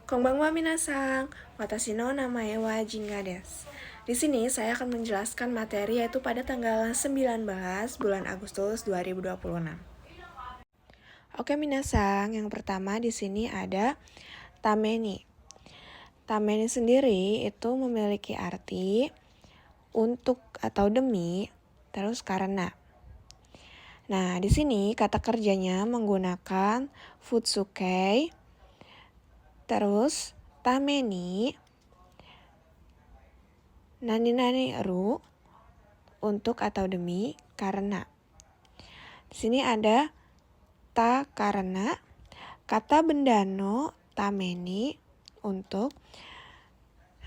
Konbanwa minasang, watashi no namae wa Jinga desu. Di sini saya akan menjelaskan materi yaitu pada tanggal 19 bulan Agustus 2026. Oke minasang, yang pertama di sini ada tameni. Tameni sendiri itu memiliki arti untuk atau demi, terus karena. Nah, di sini kata kerjanya menggunakan futsukei, terus tameni, nani-nani ru, untuk atau demi, karena. Di sini ada ta karena, kata benda no tameni, untuk.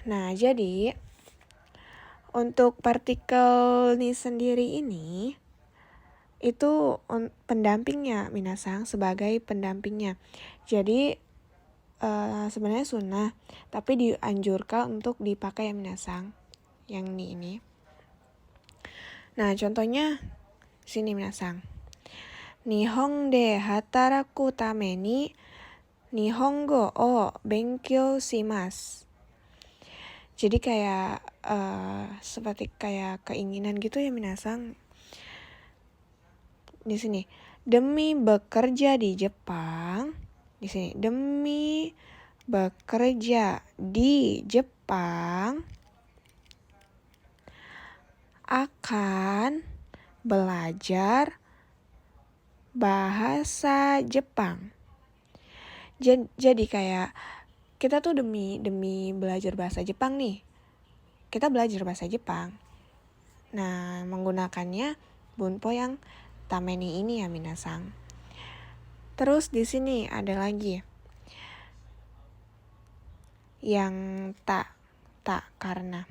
Nah, jadi untuk partikel ni sendiri ini itu pendampingnya minasang, sebagai pendampingnya. Jadi sebenarnya sunnah, tapi dianjurkan untuk dipakai ya minasang, yang ini. Nah, contohnya sini minasang. Nihon de hataraku tame ni Nihongo o benkyou shimasu. Jadi kayak seperti kayak keinginan gitu ya minasang. Di sini demi bekerja di Jepang. Di sini demi bekerja di Jepang akan belajar bahasa Jepang. Jadi kayak kita tuh demi belajar bahasa Jepang nih. Kita belajar bahasa Jepang. Nah, menggunakannya bunpo yang tameni ini ya minasang. Terus di sini ada lagi yang tak karena.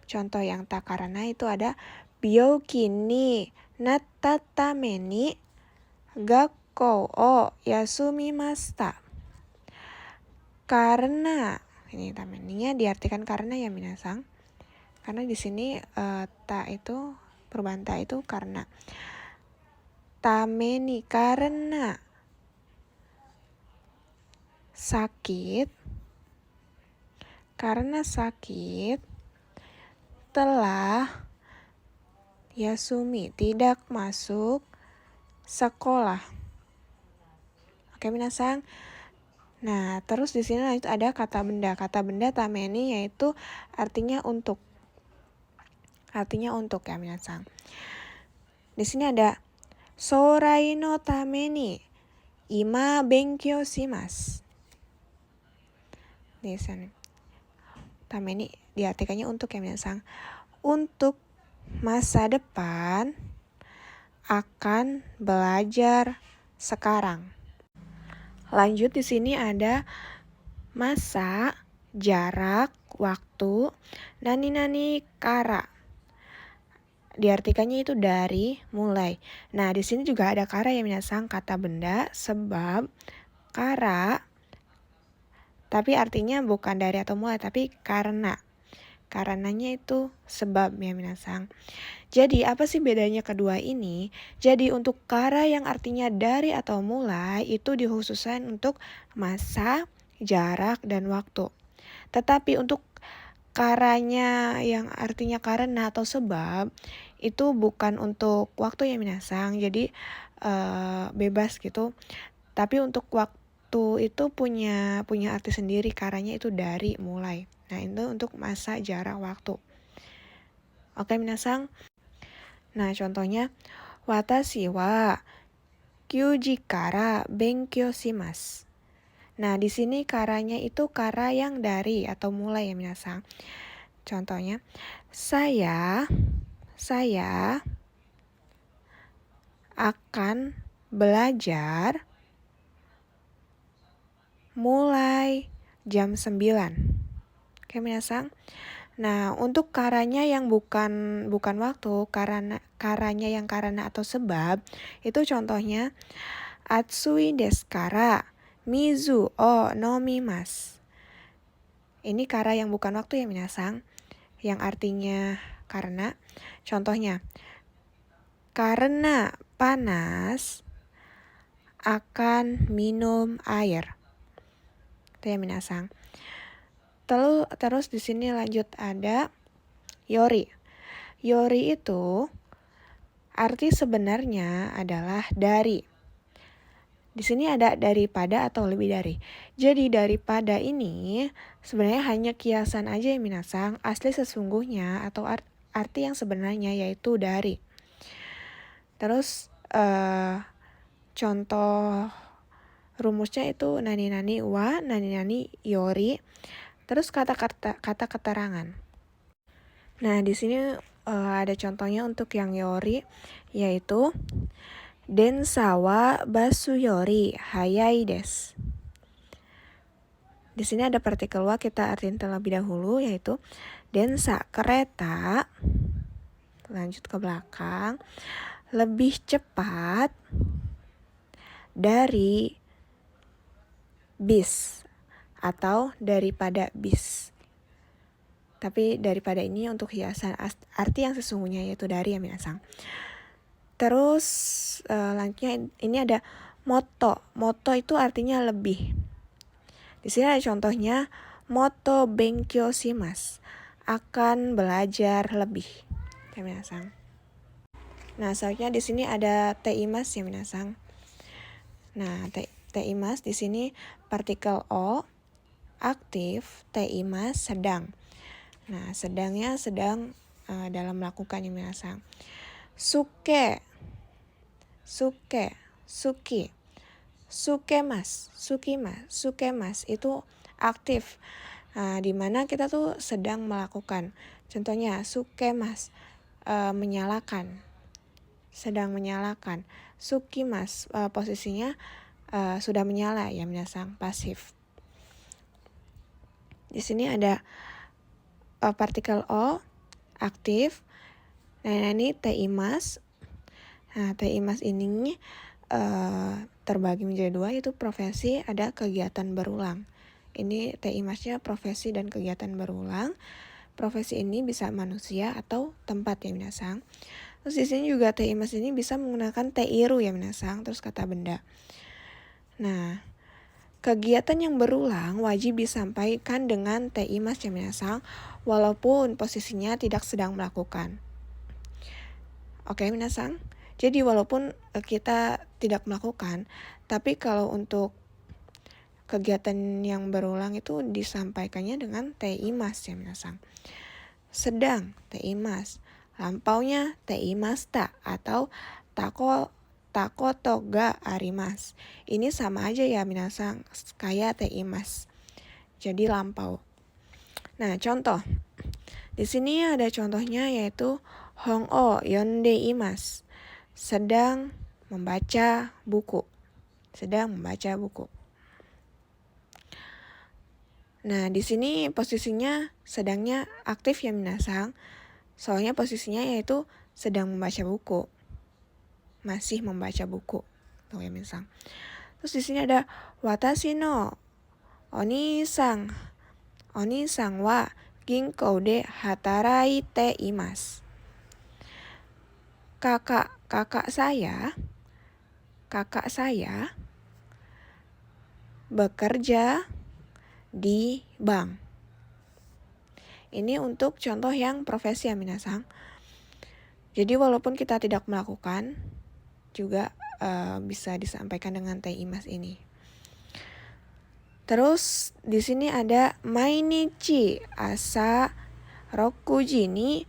Contoh yang tak karena itu ada byouki ni natta tame ni gakkou o yasumimashita. Karena ini tameninya diartikan karena ya minasang. Karena di sini ta itu perubahan ta itu karena. Tameni karena sakit. Karena sakit telah yasumi tidak masuk sekolah. Oke minasang. Nah, terus di sini ada kata benda. Kata benda tameni yaitu artinya untuk. Artinya untuk ya minasang. Di sini ada sourai no tameni ima benkyou shimasu. Di sini tameni diartikannya untuk ya minasang. Untuk masa depan akan belajar sekarang. Lanjut di sini ada masa, jarak, waktu, nani-nani kara. Diartikannya itu dari, mulai. Nah, di sini juga ada kara ya minasang, kata benda, sebab, kara. Tapi artinya bukan dari atau mulai, tapi karena. Karenanya itu sebab ya minasang. Jadi apa sih bedanya kedua ini? Jadi untuk kara yang artinya dari atau mulai itu dikhususkan untuk masa, jarak, dan waktu. Tetapi untuk karanya yang artinya karena atau sebab itu bukan untuk waktu ya minasang. Jadi bebas gitu. Tapi untuk waktu itu punya arti sendiri, karanya itu dari, mulai. Nah, itu untuk masa, jarak, waktu. Oke minasang. Nah, contohnya watashi wa kyuji kara benkyou shimasu. Nah, di sini karanya itu kara yang dari atau mulai ya minasang. Contohnya, saya akan belajar mulai jam 9. Oke minasang. Nah, untuk karanya yang bukan waktu, karanya yang karena atau sebab, itu contohnya atsui desu kara mizu o nomimasu. Ini kara yang bukan waktu ya minasang, yang artinya karena. Contohnya, karena panas akan minum air. Itu ya minasang. Terus di sini lanjut ada yori. Yori itu arti sebenarnya adalah dari. Di sini ada daripada atau lebih dari. Jadi daripada ini sebenarnya hanya kiasan aja ya minasang. Asli sesungguhnya atau arti yang sebenarnya yaitu dari. Terus contoh rumusnya itu nani-nani wa, nani-nani yori. Terus kata keterangan. Nah, di sini ada contohnya untuk yang yori, yaitu densa wa basu yori hayai desu. Di sini ada partikel wa, kita artiin terlebih dahulu, yaitu densa kereta, lanjut ke belakang, lebih cepat dari bis atau daripada bis. Tapi daripada ini untuk hiasan arti yang sesungguhnya yaitu dari ya minasang. Terus selanjutnya ini ada moto. Moto itu artinya lebih. Di sini ada contohnya moto benkyou shimasu, akan belajar lebih. Ya minasang. Nah, selanjutnya di sini ada teimasu ya minasang. Nah, teimasu di sini partikel o aktif, teimasu sedang. Nah, sedangnya sedang dalam melakukan ya minasang. Suke, suki, sukemas itu aktif. Di mana kita tuh sedang melakukan. Contohnya sukemas, menyalakan, sedang menyalakan. Sukimas, posisinya sudah menyala ya minasang, pasif. Di sini ada partikel o aktif. Nah, ini teimasu. Nah, teimasu ini terbagi menjadi dua, yaitu profesi, ada kegiatan berulang. Ini teimasnya profesi dan kegiatan berulang. Profesi ini bisa manusia atau tempat ya minasang. Terus di sini juga teimasu ini bisa menggunakan teiru ya minasang, terus kata benda. Nah, kegiatan yang berulang wajib disampaikan dengan teimasu ya minasang, walaupun posisinya tidak sedang melakukan. Oke minasang. Jadi walaupun kita tidak melakukan, tapi kalau untuk kegiatan yang berulang itu disampaikannya dengan teimasu ya minasang. Sedang teimasu, lampaunya teimashita atau takoto ga arimasu. Ini sama aja ya minasang, kayak teimasu. Jadi lampau. Nah, contoh. Di sini ada contohnya yaitu hong o yonde imasu. Sedang membaca buku. Nah, di sini posisinya sedangnya aktif ya minasang. Soalnya posisinya yaitu sedang membaca buku. Masih membaca buku. Tuh ya minasang. Terus di sini ada watashi no onisang wa ginkou de hataraite imasu. Kakak saya bekerja di bank. Ini untuk contoh yang profesi ya minasang. Jadi walaupun kita tidak melakukan, juga bisa disampaikan dengan teimasu ini. Terus di sini ada mainichi asa 6 ji ni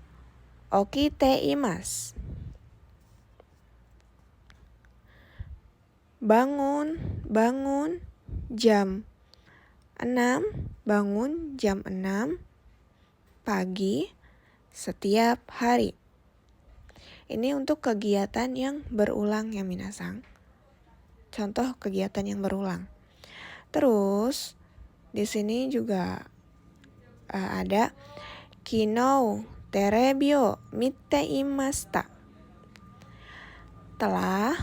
okite imasu. Bangun jam 6 pagi setiap hari. Ini untuk kegiatan yang berulang ya minasang. Contoh kegiatan yang berulang. Terus di sini juga ada kinou terebi o mite imashita. Telah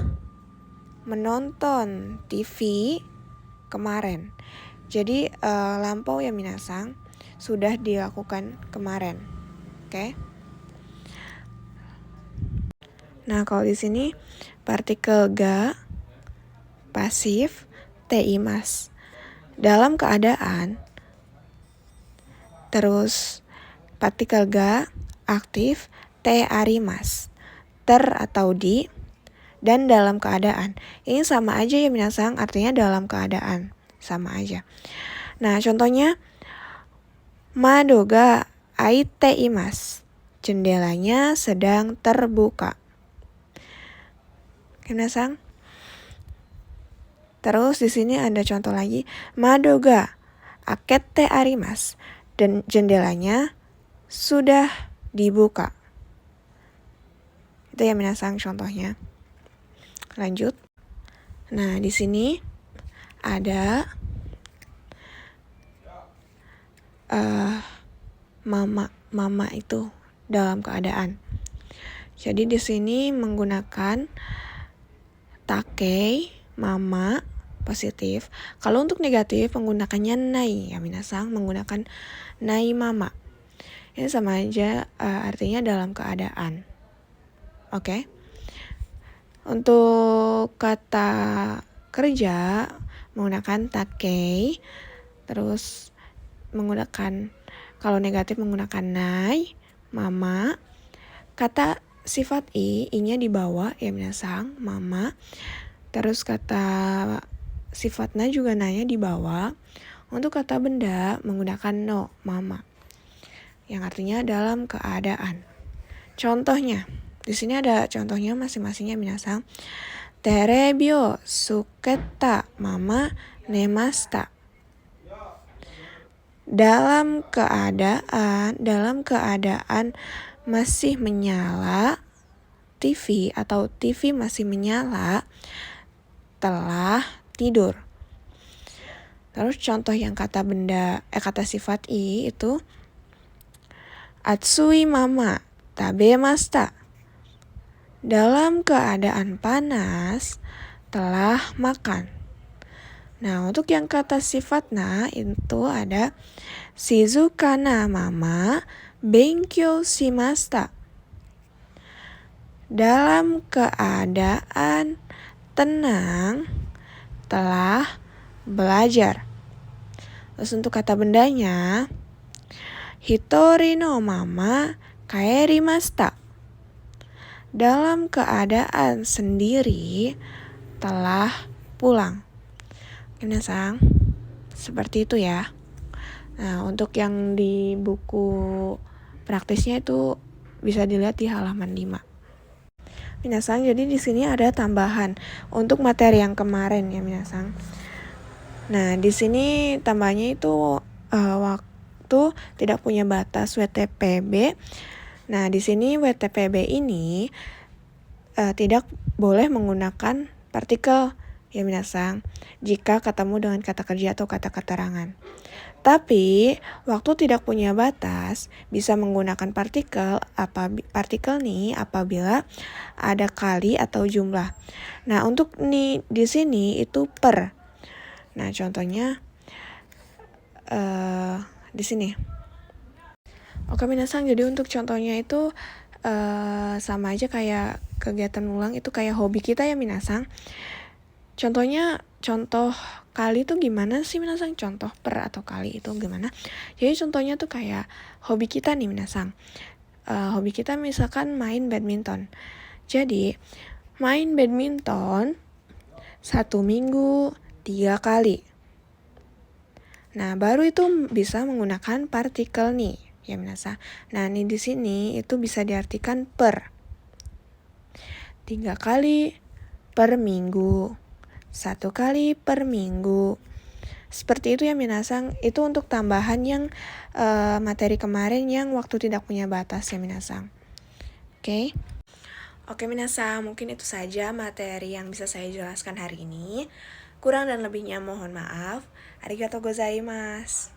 menonton TV kemarin. Jadi lampau ya minasang, sudah dilakukan kemarin. Oke. Nah, kalau di sini partikel ga pasif teimasu. dalam keadaan, terus partikel ga aktif, te arimas, ter atau di, dan dalam keadaan. Ini sama aja ya minasang, artinya dalam keadaan, sama aja. Nah contohnya, mado ga aite imas, jendelanya sedang terbuka. Oke minasang. Terus di sini ada contoh lagi, mado ga akete arimas, dan jendelanya sudah dibuka. Itu ya minasang contohnya. Lanjut. Nah, di sini ada mama itu dalam keadaan. Jadi di sini menggunakan takei, mama, positif. Kalau untuk negatif menggunakannya nai ya minasang, menggunakan nai mama. Ini sama aja artinya dalam keadaan. Oke. Untuk kata kerja menggunakan takei, terus menggunakan, kalau negatif menggunakan nai, mama. Kata sifat i-nya di bawah ya minasang, mama. Terus kata sifatnya juga nanya di bawah. Untuk kata benda menggunakan no, mama, yang artinya dalam keadaan. Contohnya, di sini ada contohnya masing-masingnya minasang. Terebi o suketa mama nemasta. Dalam keadaan masih menyala TV atau TV masih menyala, telah tidur. Terus contoh yang kata sifat i itu atsui mama tabemashita. Dalam keadaan panas telah makan. Nah, untuk yang kata sifat na itu ada shizukana mama benkyou shimashita. Dalam keadaan tenang telah belajar. Terus untuk kata bendanya, hitori no mama kaerimashita. Dalam keadaan sendiri telah pulang. Minasang, seperti itu ya. Nah, untuk yang di buku praktisnya itu bisa dilihat di halaman 5. Minasang, jadi di sini ada tambahan untuk materi yang kemarin ya minasang. Nah, di sini tambahnya itu waktu tidak punya batas WTPB. Nah, di sini WTPB ini tidak boleh menggunakan partikel ya minasang jika ketemu dengan kata kerja atau kata keterangan. Tapi waktu tidak punya batas bisa menggunakan partikel nih apabila ada kali atau jumlah. Nah, untuk nih di sini itu per. Nah, contohnya di sini. Oke minasang, jadi untuk contohnya itu sama aja kayak kegiatan ulang, itu kayak hobi kita ya minasang. Contohnya, contoh kali itu gimana sih minasang? Contoh per atau kali itu gimana? Jadi contohnya tuh kayak hobi kita nih minasang. Hobi kita misalkan main badminton. Jadi main badminton 1 minggu 3 kali. Nah, baru itu bisa menggunakan partikel nih ya minasang. Nah, ini di sini itu bisa diartikan per. 3 kali per minggu. 1 kali per minggu. Seperti itu ya minasang. Itu untuk tambahan yang materi kemarin yang waktu tidak punya batas ya minasang. Oke. Oke minasang, mungkin itu saja materi yang bisa saya jelaskan hari ini. Kurang dan lebihnya mohon maaf. Arigatou gozaimasu.